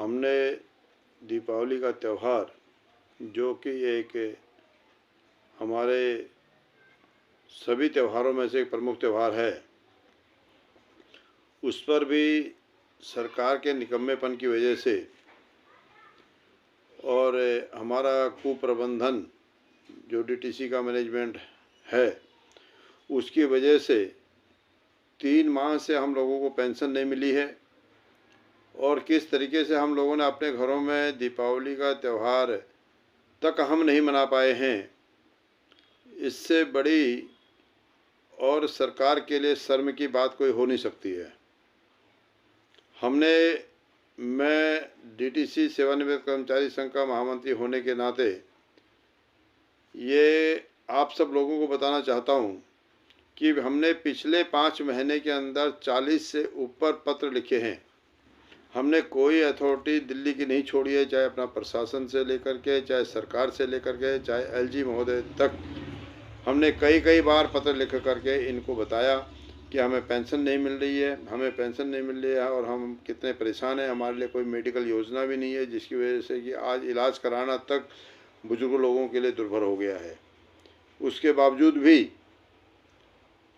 हमने दीपावली का त्यौहार, जो कि एक हमारे सभी त्योहारों में से एक प्रमुख त्यौहार है, उस पर भी सरकार के निकम्मेपन की वजह से और हमारा कुप्रबंधन जो डीटीसी का मैनेजमेंट है, उसकी वजह से 3 माह से हम लोगों को पेंशन नहीं मिली है। और किस तरीके से हम लोगों ने अपने घरों में दीपावली का त्यौहार तक हम नहीं मना पाए हैं, इससे बड़ी और सरकार के लिए शर्म की बात कोई हो नहीं सकती है। मैं डीटीसी सेवानिवृत्त कर्मचारी संघ का महामंत्री होने के नाते ये आप सब लोगों को बताना चाहता हूँ कि हमने पिछले 5 महीने के अंदर 40 से ऊपर पत्र लिखे हैं। हमने कोई अथॉरिटी दिल्ली की नहीं छोड़ी है, चाहे अपना प्रशासन से लेकर के, चाहे सरकार से लेकर के, चाहे एलजी महोदय तक। हमने कई बार पत्र लिख करके इनको बताया कि हमें पेंशन नहीं मिल रही है, और हम कितने परेशान हैं। हमारे लिए कोई मेडिकल योजना भी नहीं है, जिसकी वजह से कि आज इलाज कराना तक बुजुर्ग लोगों के लिए दुर्भर हो गया है। उसके बावजूद भी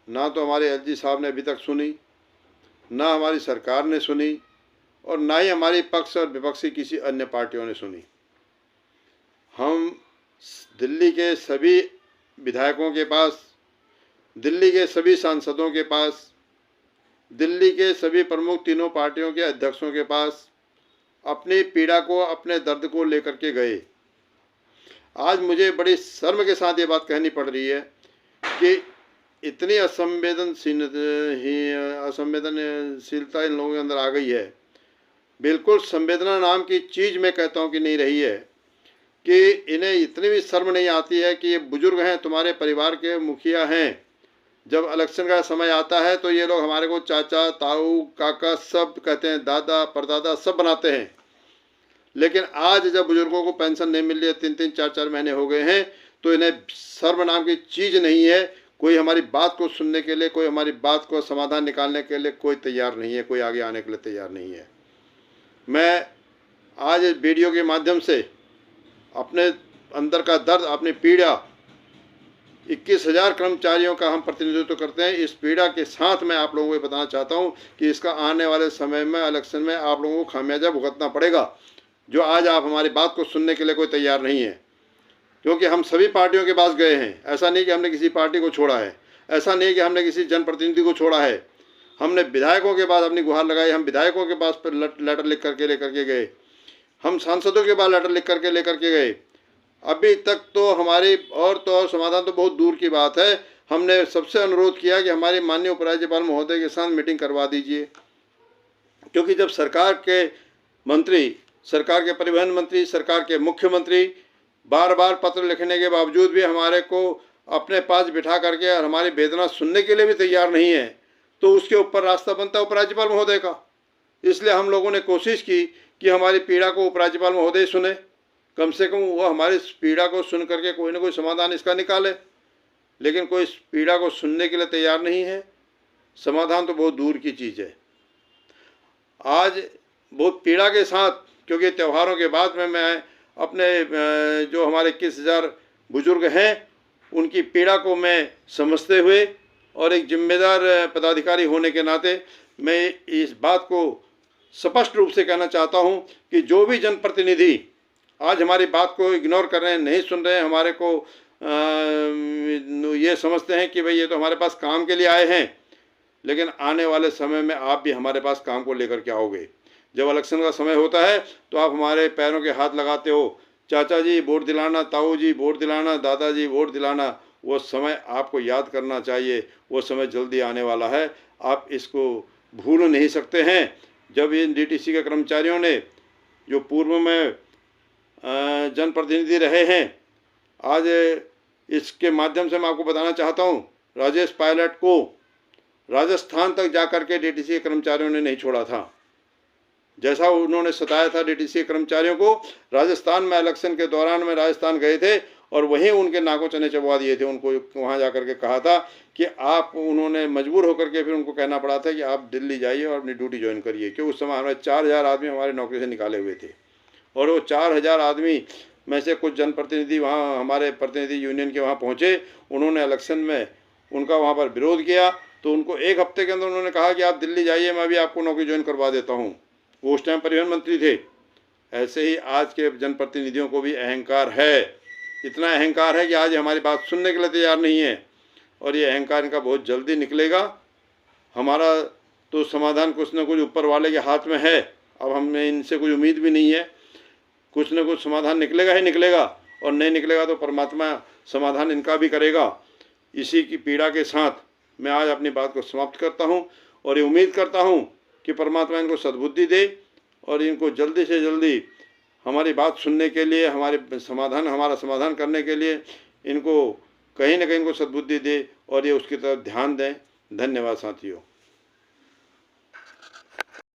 ना तो हमारे एलजी साहब ने अभी तक सुनी, ना हमारी सरकार ने सुनी, और ना ही हमारी पक्ष और विपक्ष की किसी अन्य पार्टियों ने सुनी। हम दिल्ली के सभी विधायकों के पास, दिल्ली के सभी सांसदों के पास, दिल्ली के सभी प्रमुख तीनों पार्टियों के अध्यक्षों के पास अपनी पीड़ा को, अपने दर्द को लेकर के गए। आज मुझे बड़ी शर्म के साथ ये बात कहनी पड़ रही है कि इतनी असंवेदनशीलता इन लोगों के अंदर आ गई है। बिल्कुल संवेदना नाम की चीज़ मैं कहता हूँ कि नहीं रही है, कि इन्हें इतनी भी शर्म नहीं आती है कि ये बुजुर्ग हैं, तुम्हारे परिवार के मुखिया हैं। जब इलेक्शन का समय आता है तो ये लोग हमारे को चाचा, ताऊ, काका सब कहते हैं, दादा, परदादा सब बनाते हैं। लेकिन आज जब बुजुर्गों को पेंशन नहीं मिल रही है, 3-3, 4-4 महीने हो गए हैं, तो इन्हें शर्म नाम की चीज़ नहीं है। कोई हमारी बात को सुनने के लिए, कोई हमारी बात को समाधान निकालने के लिए कोई तैयार नहीं है, कोई आगे आने के लिए तैयार नहीं है। मैं आज इस वीडियो के माध्यम से अपने अंदर का दर्द, अपनी पीड़ा, 21,000 कर्मचारियों का हम प्रतिनिधित्व करते हैं, इस पीड़ा के साथ मैं आप लोगों को बताना चाहता हूं कि इसका आने वाले समय में, इलेक्शन में आप लोगों को खामियाजा भुगतना पड़ेगा, जो आज आप हमारी बात को सुनने के लिए कोई तैयार नहीं है। क्योंकि हम सभी पार्टियों के पास गए हैं, ऐसा नहीं कि हमने किसी पार्टी को छोड़ा है, ऐसा नहीं कि हमने किसी जनप्रतिनिधि को छोड़ा है। हमने विधायकों के पास अपनी गुहार लगाई, हम विधायकों के पास लेटर लिख करके लेकर के गए, हम सांसदों के पास लेटर लिख करके लेकर के गए। अभी तक तो हमारी और समाधान तो बहुत दूर की बात है। हमने सबसे अनुरोध किया कि हमारे माननीय उपराज्यपाल महोदय के साथ मीटिंग करवा दीजिए, क्योंकि जब सरकार के मंत्री, सरकार के परिवहन मंत्री, सरकार के मुख्यमंत्री बार बार पत्र लिखने के बावजूद भी हमारे को अपने पास बिठा करके और हमारी वेदना सुनने के लिए भी तैयार नहीं है, तो उसके ऊपर रास्ता बनता है उपराज्यपाल महोदय का। इसलिए हम लोगों ने कोशिश की कि हमारी पीड़ा को उपराज्यपाल महोदय सुने, कम से कम वो हमारी पीड़ा को सुन करके कोई ना कोई समाधान इसका निकाले। लेकिन कोई इस पीड़ा को सुनने के लिए तैयार नहीं है। समाधान तो बहुत दूर की चीज़ है। आज बहुत पीड़ा के साथ, क्योंकि त्योहारों के बाद में मैं अपने जो हमारे 21,000 बुजुर्ग हैं, उनकी पीड़ा को मैं समझते हुए और एक जिम्मेदार पदाधिकारी होने के नाते मैं इस बात को स्पष्ट रूप से कहना चाहता हूं कि जो भी जनप्रतिनिधि आज हमारी बात को इग्नोर कर रहे हैं, नहीं सुन रहे हैं, हमारे को ये समझते हैं कि भाई ये तो हमारे पास काम के लिए आए हैं, लेकिन आने वाले समय में आप भी हमारे पास काम को लेकर के आओगे। जब इलेक्शन का समय होता है तो आप हमारे पैरों के हाथ लगाते हो, चाचा जी वोट दिलाना, ताऊ जी वोट दिलाना, दादाजी वोट दिलाना। वो समय आपको याद करना चाहिए, वो समय जल्दी आने वाला है, आप इसको भूल नहीं सकते हैं। जब इन डीटीसी के कर्मचारियों ने, जो पूर्व में जनप्रतिनिधि रहे हैं, आज इसके माध्यम से मैं आपको बताना चाहता हूं, राजेश पायलट को राजस्थान तक जाकर के डीटीसी के कर्मचारियों ने नहीं छोड़ा था। जैसा उन्होंने सताया था डीटीसी कर्मचारियों को, राजस्थान में इलेक्शन के दौरान में राजस्थान गए थे और वहीं उनके नाकों चने चबवा दिए थे। उनको वहाँ जा कर के कहा था कि आप, उन्होंने मजबूर होकर के फिर उनको कहना पड़ा था कि आप दिल्ली जाइए और अपनी ड्यूटी ज्वाइन करिए, क्योंकि उस समय हमारे 4000 आदमी हमारे नौकरी से निकाले हुए थे। और वो 4000 आदमी में से कुछ जनप्रतिनिधि वहाँ, हमारे प्रतिनिधि यूनियन के वहाँ पहुँचे, उन्होंने इलेक्शन में उनका वहाँ पर विरोध किया, तो उनको 1 हफ्ते के अंदर उन्होंने कहा कि आप दिल्ली जाइए, मैं भी आपको नौकरी ज्वाइन करवा देता हूँ। वो उस टाइम परिवहन मंत्री थे। ऐसे ही आज के जनप्रतिनिधियों को भी अहंकार है, इतना अहंकार है कि आज हमारी बात सुनने के लिए तैयार नहीं है, और ये अहंकार इनका बहुत जल्दी निकलेगा। हमारा तो समाधान कुछ न कुछ ऊपर वाले के हाथ में है, अब हमें इनसे कुछ उम्मीद भी नहीं है। कुछ न कुछ समाधान निकलेगा ही निकलेगा, और नहीं निकलेगा तो परमात्मा समाधान इनका भी करेगा। इसी की पीड़ा के साथ मैं आज अपनी बात को समाप्त करता हूँ, और ये उम्मीद करता हूँ कि परमात्मा इनको सद्बुद्धि दे, और इनको जल्दी से जल्दी हमारी बात सुनने के लिए, हमारा समाधान करने के लिए इनको कहीं न कहीं इनको सद्बुद्धि दे, और ये उसकी तरफ ध्यान दें। धन्यवाद साथियों।